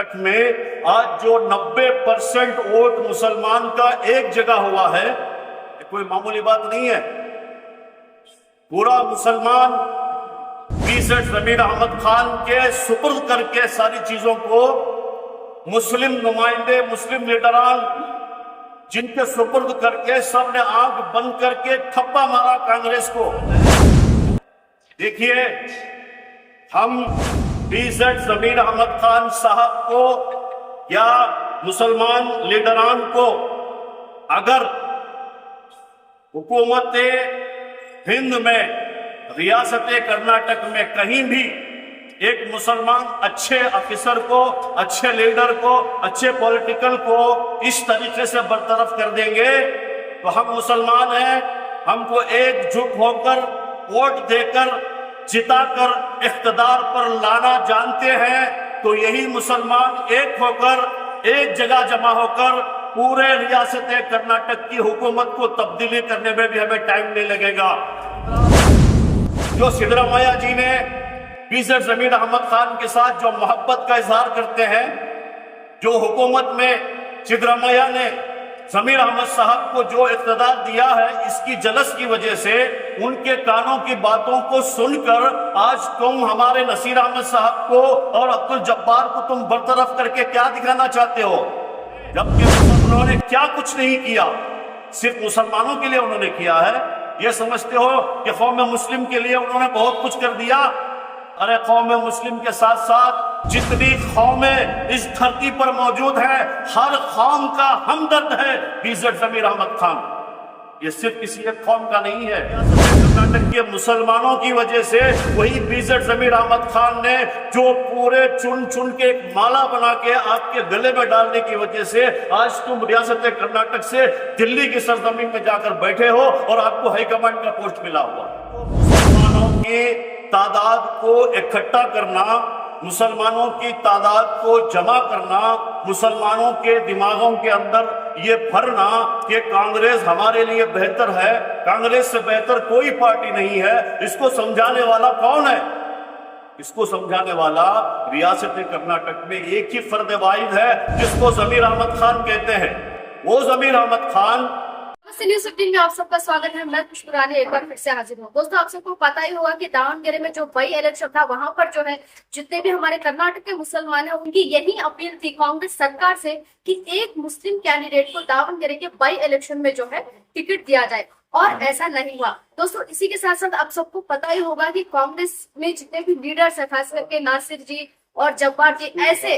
कर्नाटक में आज जो 90% वोट मुसलमान का एक जगह हुआ है, ये कोई मामूली बात नहीं है। पूरा मुसलमान बीजेड जमीर अहमद खान के सुपुर्द करके सारी चीजों को मुस्लिम नुमाइंदे, मुस्लिम लीडरान जिनके सुपुर्द करके सब ने आंख बंद करके थप्पा मारा कांग्रेस को। देखिए, हम बीजेड जमीर अहमद खान साहब को या मुसलमान लीडरान को अगर हुकूमत हिंद में, रियासत कर्नाटक में कहीं भी एक मुसलमान अच्छे अफिसर को, अच्छे लीडर को, अच्छे पॉलिटिकल को इस तरीके से बरतरफ कर देंगे तो हम मुसलमान हैं, हमको एकजुट होकर वोट देकर जिताकर इख्तिदार पर लाना जानते हैं। तो यही मुसलमान एक होकर, एक जगह जमा होकर पूरे रियासत कर्नाटक की हुकूमत को तब्दीली करने में भी हमें टाइम नहीं लगेगा। जो सिद्धरामैया जी ने बीजेड जमीर अहमद खान के साथ जो मोहब्बत का इजहार करते हैं, जो हुकूमत में सिद्धरामैया ने जमीर अहमद साहब को जो इख्तिदार दिया है, इसकी जलस की वजह से उनके कानों की बातों को सुनकर आज तुम हमारे नसीर अहमद साहब को और अब्दुल जब्बार को तुम बरतरफ करके क्या दिखाना चाहते हो? जबकि उन्होंने क्या कुछ नहीं किया, सिर्फ मुसलमानों के लिए उन्होंने किया है। ये समझते हो कि कौम मुस्लिम के लिए उन्होंने बहुत कुछ कर दिया? अरे कौम मुस्लिम के साथ साथ जितनी कौमें इस धरती पर मौजूद हैं, हर कौम का हमदर्द है बीजेड जमीर अहमद खान। ये सिर्फ किसी एक कौम का नहीं है। कर्नाटक के मुसलमानों की वजह से वही बीजेड जमीर अहमद खान ने जो पूरे चुन चुन के एक माला बना के आपके गले में डालने की वजह से आज तुम रियासत कर्नाटक से दिल्ली की सरजमीन में जाकर बैठे हो और आपको हाईकमांड का पोस्ट मिला हुआ। मुसलमानों की तादाद को इकट्ठा करना, मुसलमानों की तादाद को जमा करना, मुसलमानों के दिमागों के अंदर ये भरना कि कांग्रेस हमारे लिए बेहतर है, कांग्रेस से बेहतर कोई पार्टी नहीं है, इसको समझाने वाला कौन है? इसको समझाने वाला रियासत कर्नाटक में एक ही फर्द वाहिद है जिसको जमीर अहमद खान कहते हैं। वो जमीर अहमद खान। न्यूज़ 15 में आप सबका स्वागत है। मैं खुशबू रानी एक बार फिर से हाजिर हूँ। दोस्तों, आप सबको पता ही होगा कि दावणगेरे में जो बाई इलेक्शन था, वहां पर जो है जितने भी हमारे कर्नाटक के मुसलमान हैं, उनकी यही अपील थी कांग्रेस सरकार से कि एक मुस्लिम कैंडिडेट को दावणगेरे के बाई इलेक्शन में जो है टिकट दिया जाए, और ऐसा नहीं हुआ। दोस्तों, इसी के साथ साथ आप सबको पता ही होगा कि कांग्रेस में जितने भी लीडर्स है, खास करके नासिर जी और जब्बार जी, ऐसे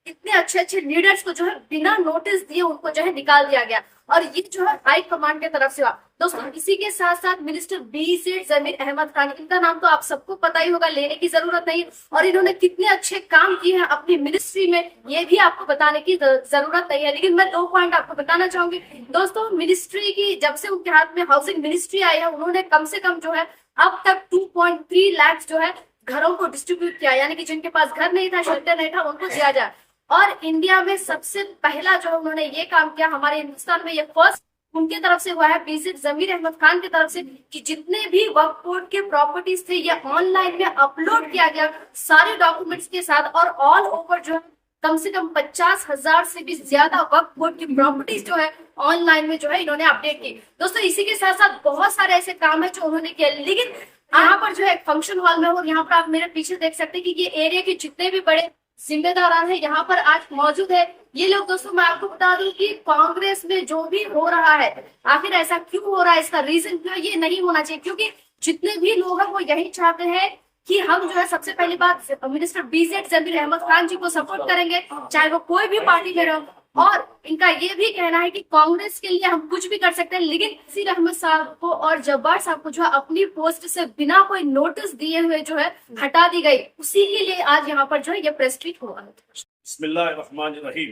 इतने अच्छे अच्छे लीडर्स को जो है बिना नोटिस दिए उनको जो है निकाल दिया गया, और ये जो है हाई कमांड की तरफ से हुआ। दोस्तों, इसी के साथ साथ मिनिस्टर बीजेड जमीर अहमद खान, इनका नाम तो आप सबको पता ही होगा, लेने की जरूरत नहीं, और इन्होंने कितने अच्छे काम किए हैं अपनी मिनिस्ट्री में, ये भी आपको बताने की जरूरत नहीं है। लेकिन मैं 2 पॉइंट आपको बताना चाहूंगी। दोस्तों, मिनिस्ट्री की जब से उनके हाथ में हाउसिंग मिनिस्ट्री आई है, उन्होंने कम से कम जो है अब तक 2.3 लाख जो है घरों को डिस्ट्रीब्यूट किया, यानी कि जिनके पास घर नहीं था, शेल्टर नहीं था, उनको दिया जाए। और इंडिया में सबसे पहला जो उन्होंने ये काम किया, हमारे हिंदुस्तान में ये फर्स्ट उनके तरफ से हुआ है, बीजेड जमीर अहमद खान की तरफ से, कि जितने भी वक्फ बोर्ड के प्रॉपर्टीज थे ये ऑनलाइन में अपलोड किया गया सारे डॉक्यूमेंट्स के साथ, और ऑल ओवर जो है कम से कम 50,000 से भी ज्यादा वक्फ बोर्ड की प्रॉपर्टीज जो है ऑनलाइन में जो है इन्होंने अपडेट की। दोस्तों, इसी के साथ साथ बहुत सारे ऐसे काम है जो उन्होंने किया। लेकिन यहाँ पर जो है फंक्शन हॉल में, और यहाँ पर आप मेरे पीछे देख सकते हैं कि ये एरिया के जितने भी बड़े जिम्मेदार है यहाँ पर आज मौजूद है। ये लोग, दोस्तों मैं आपको बता दूं कि कांग्रेस में जो भी हो रहा है, आखिर ऐसा क्यों हो रहा है, इसका रीजन क्यों है, ये नहीं होना चाहिए। क्योंकि जितने भी लोग हैं वो यही चाहते हैं कि हम जो है सबसे पहली बात मिनिस्टर बीजेड जमीर अहमद खान जी को सपोर्ट करेंगे, चाहे वो कोई भी पार्टी में रहो। और इनका ये भी कहना है कि कांग्रेस के लिए हम कुछ भी कर सकते हैं, लेकिन नसीर अहमद साहब को और जब्बार साहब को जो है अपनी पोस्ट से बिना कोई नोटिस दिए हुए जो है हटा दी गई। उसी के लिए आज यहाँ पर जो है ये प्रेस मीट हुआ है। बिस्मिल्लाहिर्रहमानिर्रहीम।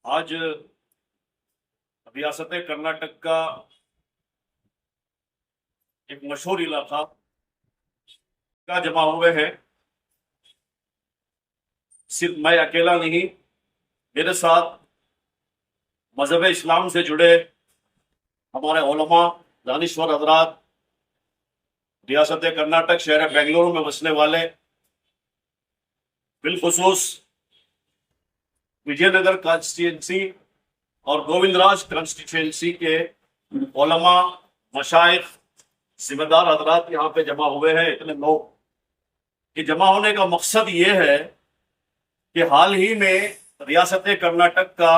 आज रियासत कर्नाटक का एक मशहूर इलाका का जमा हुए हैं। सिर्फ मैं अकेला नहीं, मेरे साथ मजहब इस्लाम से जुड़े हमारे उलमा, दानिश्वर हजरात, रियासत कर्नाटक शहर बेंगलुरु में बसने वाले, बिलखुसूस विजयनगर कॉन्स्टिट्यूंसी और गोविंदराज कॉन्स्टिट्यूंसी के उलमा, मशाइख, जिम्मेदार हजरात यहाँ पे जमा हुए हैं। इतने लोग के जमा होने का मकसद ये है कि हाल ही में रियासत कर्नाटक का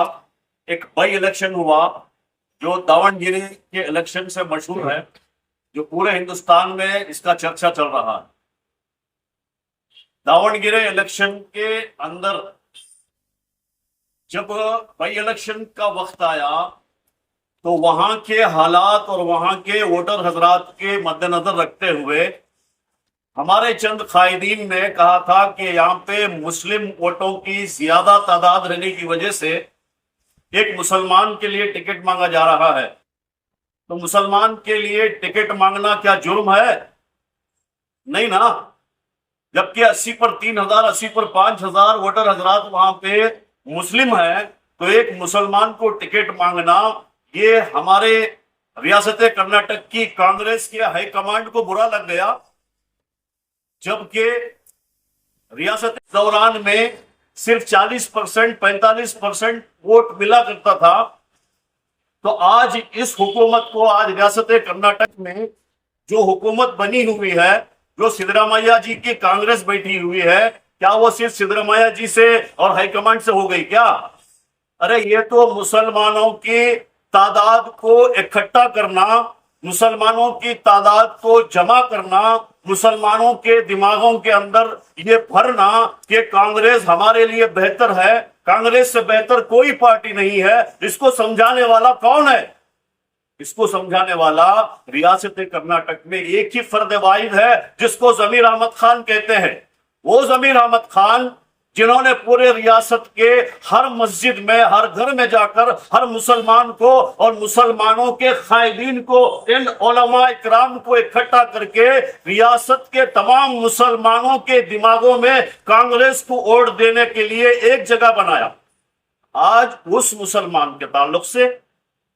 एक बाई इलेक्शन हुआ जो दावणगिरी के इलेक्शन से मशहूर है, जो पूरे हिंदुस्तान में इसका चर्चा चल रहा है। दावणगिरी इलेक्शन के अंदर जब बाई इलेक्शन का वक्त आया तो वहां के हालात और वहां के वोटर हजरात के मद्देनजर रखते हुए हमारे चंद कायदीन ने कहा था कि यहाँ पे मुस्लिम वोटों की ज्यादा तादाद रहने की वजह से एक मुसलमान के लिए टिकट मांगा जा रहा है। तो मुसलमान के लिए टिकट मांगना क्या जुर्म है? नहीं ना। जबकि 80 पर 3000, 80 पर 5000 वोटर हजरात वहां पे मुस्लिम है, तो एक मुसलमान को टिकट मांगना ये हमारे रियासत कर्नाटक की कांग्रेस के हाईकमांड को बुरा लग गया। जबकि रियासत के दौरान में सिर्फ 40%, 45% वोट मिला करता था, तो आज इस हुकूमत को, आज रियासत कर्नाटक में जो हुकूमत बनी हुई है, जो सिद्धरामैया जी की कांग्रेस बैठी हुई है, क्या वो सिर्फ सिद्धरामैया जी से और हाईकमांड से हो गई क्या? अरे ये तो मुसलमानों की तादाद को इकट्ठा करना, मुसलमानों की तादाद को जमा करना, मुसलमानों के दिमागों के अंदर ये भरना कि कांग्रेस हमारे लिए बेहतर है, कांग्रेस से बेहतर कोई पार्टी नहीं है। इसको समझाने वाला कौन है? इसको समझाने वाला रियासत कर्नाटक में एक ही फर्द वाहिद है, जिसको जमीर अहमद खान कहते हैं। वो जमीर अहमद खान जिन्होंने पूरे रियासत के हर मस्जिद में, हर घर में जाकर हर मुसलमान को और मुसलमानों के कायदीन को, इन उलमा इकराम को इकट्ठा करके रियासत के तमाम मुसलमानों के दिमागों में कांग्रेस को वोट देने के लिए एक जगह बनाया। आज उस मुसलमान के ताल्लुक से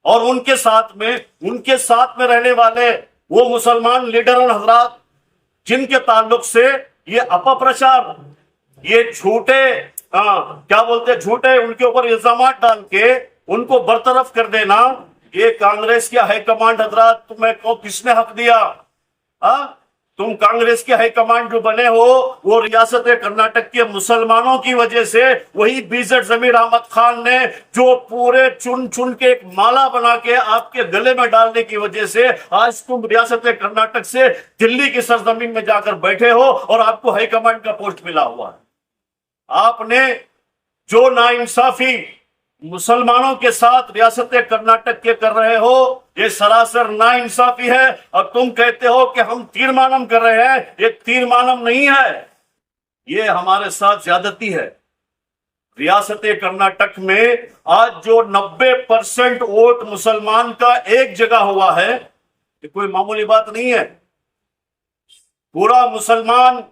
और उनके साथ में रहने वाले वो मुसलमान लीडर हजरात जिनके ताल्लुक से ये अपप्रचार, ये झूठे क्या बोलते हैं, झूठे उनके ऊपर इल्जाम डाल के उनको बरतरफ कर देना, ये कांग्रेस के हाईकमांड हजरात तुम्हें को किसने हक दिया? तुम कांग्रेस के हाईकमांड जो बने हो वो रियासत कर्नाटक के मुसलमानों की वजह से, वही बीजेड जमीर अहमद खान ने जो पूरे चुन चुन के एक माला बना के आपके गले में डालने की वजह से आज तुम रियासत कर्नाटक से दिल्ली की सरजमीन में जाकर बैठे हो और आपको हाईकमांड का पोस्ट मिला हुआ है। आपने जो नाइंसाफी मुसलमानों के साथ रियासत कर्नाटक के कर रहे हो, ये सरासर नाइंसाफी है। और तुम कहते हो कि हम तीर्मानम कर रहे हैं, ये तीर्मानम नहीं है, ये हमारे साथ ज्यादती है। रियासत कर्नाटक में आज जो 90% वोट मुसलमान का एक जगह हुआ है, ये कोई मामूली बात नहीं है। पूरा मुसलमान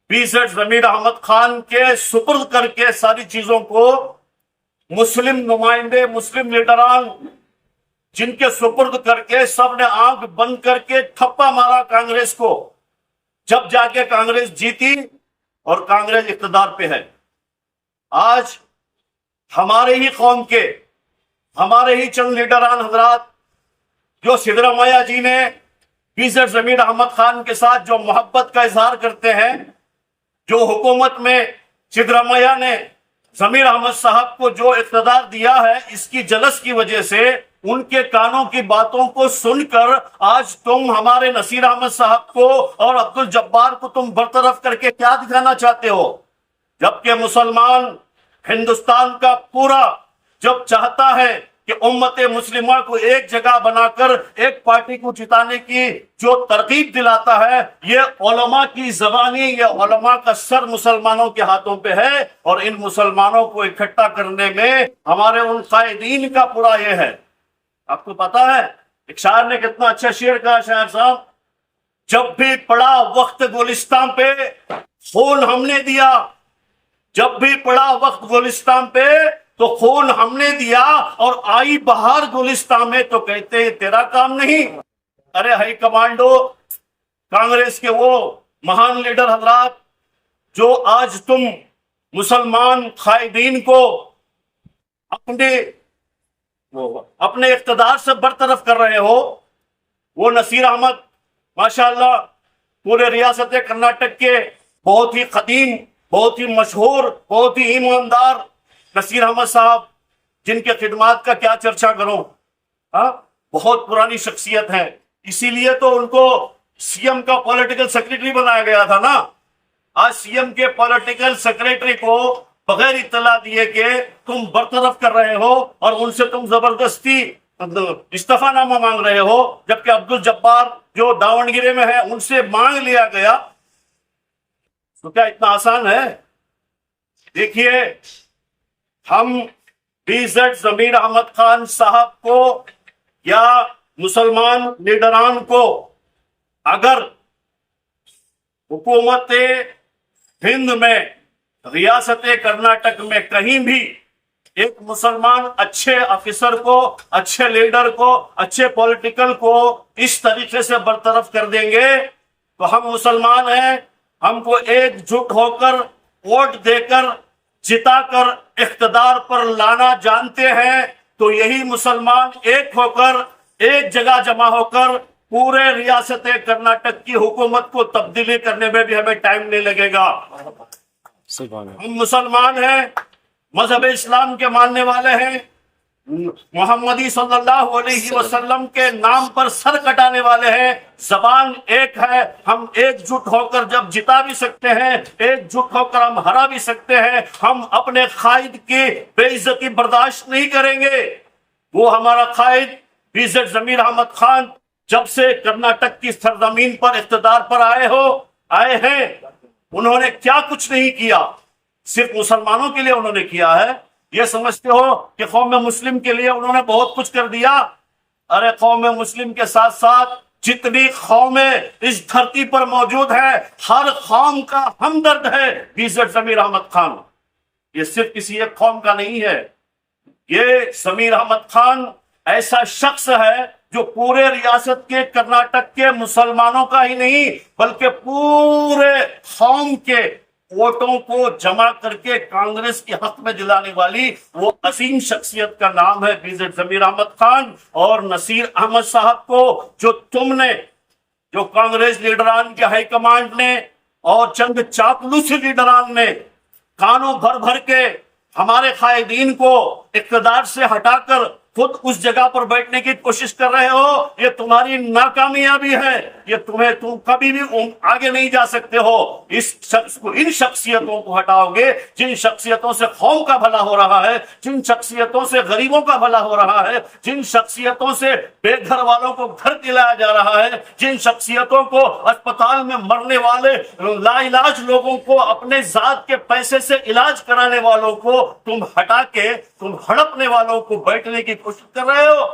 बीजेड जमीर अहमद खान के सुपुर्द करके सारी चीजों को मुस्लिम नुमाइंदे, मुस्लिम लीडरान जिनके सुपुर्द करके सबने आंख बंद करके ठप्पा मारा कांग्रेस को, जब जाके कांग्रेस जीती और कांग्रेस इख्तिदार पे है। आज हमारे ही कौम के, हमारे ही चंद लीडरान हजरात जो सिद्धरामैया जी ने बीजेड जमीर अहमद खान के साथ जो मोहब्बत का इजहार करते हैं, जो हुकूमत में सिद्धरामैया ने जमीर अहमद साहब को जो इख्तिदार दिया है, इसकी जलस की वजह से उनके कानों की बातों को सुनकर आज तुम हमारे नसीर अहमद साहब को और अब्दुल जब्बार को तुम बरतरफ करके क्या दिखाना चाहते हो? जबकि मुसलमान हिंदुस्तान का पूरा जब चाहता है कि उम्मत मुस्लिमा को एक जगह बनाकर एक पार्टी को जिताने की जो तरकीब दिलाता है, ये उलमा की ज़बानी, ये उलमा का सर मुसलमानों के हाथों पे है। और इन मुसलमानों को इकट्ठा करने में हमारे उन कायदीन का पूरा ये है। आपको पता है एक शायर ने कितना अच्छा शेर कहा, शायर साहब, जब भी पड़ा वक्त गुलिस्तान पे खून हमने दिया, जब भी पड़ा वक्त गुलिस्तान पे तो खून हमने दिया, और आई बहार गुलिस्तान में तो कहते हैं तेरा काम नहीं। अरे हाई कमांडो, कांग्रेस के वो महान लीडर हजरात जो आज तुम मुसलमान कायदीन को अपने इख्तिदार से बरतरफ कर रहे हो। वो नसीर अहमद माशाअल्लाह पूरे रियासत कर्नाटक के बहुत ही कदीम, बहुत ही मशहूर, बहुत ही ईमानदार नसीर अहमद साहब, जिनके खिदमात का क्या चर्चा करूं। बहुत पुरानी शख्सियत है, इसीलिए तो उनको सीएम का पॉलिटिकल सेक्रेटरी बनाया गया था ना। आज सीएम के पॉलिटिकल सेक्रेटरी को बगैर इत्तला दिए कि तुम बरतरफ कर रहे हो और उनसे तुम जबरदस्ती इस्तीफानामा मांग रहे हो, जबकि अब्दुल जब्बार जो दावणगिरी में है उनसे मांग लिया गया। तो क्या इतना आसान है? देखिए, हम बीजेड जमीर अहमद खान साहब को या मुसलमान लीडरान को अगर हुकूमत हिंद में, रियासत कर्नाटक में कहीं भी एक मुसलमान अच्छे ऑफिसर को, अच्छे लीडर को, अच्छे पॉलिटिकल को इस तरीके से बरतरफ कर देंगे तो हम मुसलमान हैं, हमको एकजुट होकर वोट देकर जिताकर इख्तिदार पर लाना जानते हैं, तो यही मुसलमान एक होकर एक जगह जमा होकर पूरे रियासत कर्नाटक की हुकूमत को तब्दीली करने में भी हमें टाइम नहीं लगेगा। हम मुसलमान हैं, मजहब इस्लाम के मानने वाले हैं, मोहम्मदी सल्लल्लाहु अलैहि वसल्लम के नाम पर सर कटाने वाले हैं। जबान एक है, हम एकजुट होकर जब जिता भी सकते हैं, एकजुट होकर हम हरा भी सकते हैं। हम अपने कायद की बेइज्जती बर्दाश्त नहीं करेंगे। वो हमारा कायद बीजेड जमीर अहमद खान जब से कर्नाटक की सरजमीन पर इख्तिदार पर आए हैं, उन्होंने क्या कुछ नहीं किया, सिर्फ मुसलमानों के लिए उन्होंने किया है। ये समझते हो कि कौम मुस्लिम के लिए उन्होंने बहुत कुछ कर दिया? अरे कौम मुस्लिम के साथ साथ जितनी कौमें इस धरती पर मौजूद है, हर कौम का हमदर्द है बीजेड जमीर अहमद खान। ये सिर्फ किसी एक कौम का नहीं है। ये जमीर अहमद खान ऐसा शख्स है जो पूरे रियासत के कर्नाटक के मुसलमानों का ही नहीं बल्कि पूरे कौम के वोटों को जमा करके कांग्रेस के हक में दिलाने वाली वो असीम शख्सियत का नाम है बीजेड जमीर अहमद खान। और नसीर अहमद साहब को जो कांग्रेस लीडरान के हाईकमांड ने और चंद चापलूसी लीडरान ने कानों भर भर के हमारे कायदीन को इक़्तिदार से हटाकर खुद उस जगह पर बैठने की कोशिश कर रहे हो, ये तुम्हारी नाकामयाबी है। ये तुम कभी भी आगे नहीं जा सकते हो। इन शख्सियतों को हटाओगे जिन शख्सियतों से कौम का भला हो रहा है, जिन शख्सियतों से गरीबों का भला हो रहा है, जिन शख्सियतों से बेघर वालों को घर दिलाया जा रहा है, जिन शख्सियतों को अस्पताल में मरने वाले लाइलाज लोगों को अपने जात के पैसे से इलाज कराने वालों को तुम हटा के तुम हड़पने वालों को बैठने की कोशिश कर रहे हो।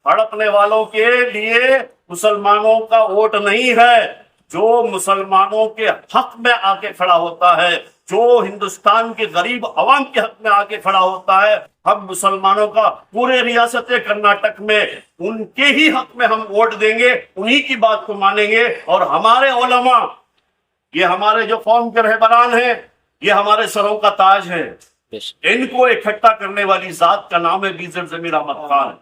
हड़पने वालों के लिए मुसलमानों का वोट नहीं है। जो मुसलमानों के हक में आके खड़ा होता है, जो हिंदुस्तान के गरीब अवाम के हक में आके खड़ा होता है, हम मुसलमानों का पूरे रियासत कर्नाटक में उनके ही हक में हम वोट देंगे, उन्हीं की बात को मानेंगे। और हमारे उलमा, ये हमारे जो कौम के रहबरान हैं, ये हमारे सरों का ताज है। इनको इकट्ठा करने वाली जात का नाम है बीजेड जमीर अहमद खान।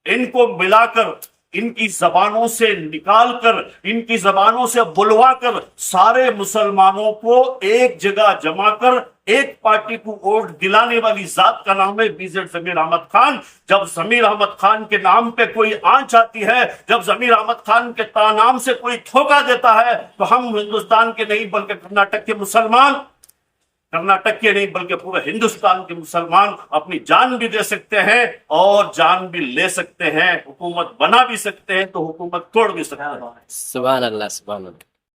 इनको मिलाकर, इनकी जबानों से निकालकर, इनकी जबानों से बुलवाकर सारे मुसलमानों को एक जगह जमा कर एक पार्टी को वोट दिलाने वाली जात का नाम है बीजेड जमीर अहमद खान। जब जमीर अहमद खान के नाम पे कोई आंच आती है, जब जमीर अहमद खान के नाम से कोई धोखा देता है, तो हम हिंदुस्तान के नहीं बल्कि कर्नाटक के मुसलमान, कर्नाटक के नहीं बल्कि पूरे हिंदुस्तान के मुसलमान अपनी जान भी दे सकते हैं और जान भी ले सकते हैं। हुकूमत बना भी सकते हैं तो हुकूमत तोड़ भी सकते हैं। सुभान अल्लाह, सुभान अल्लाह।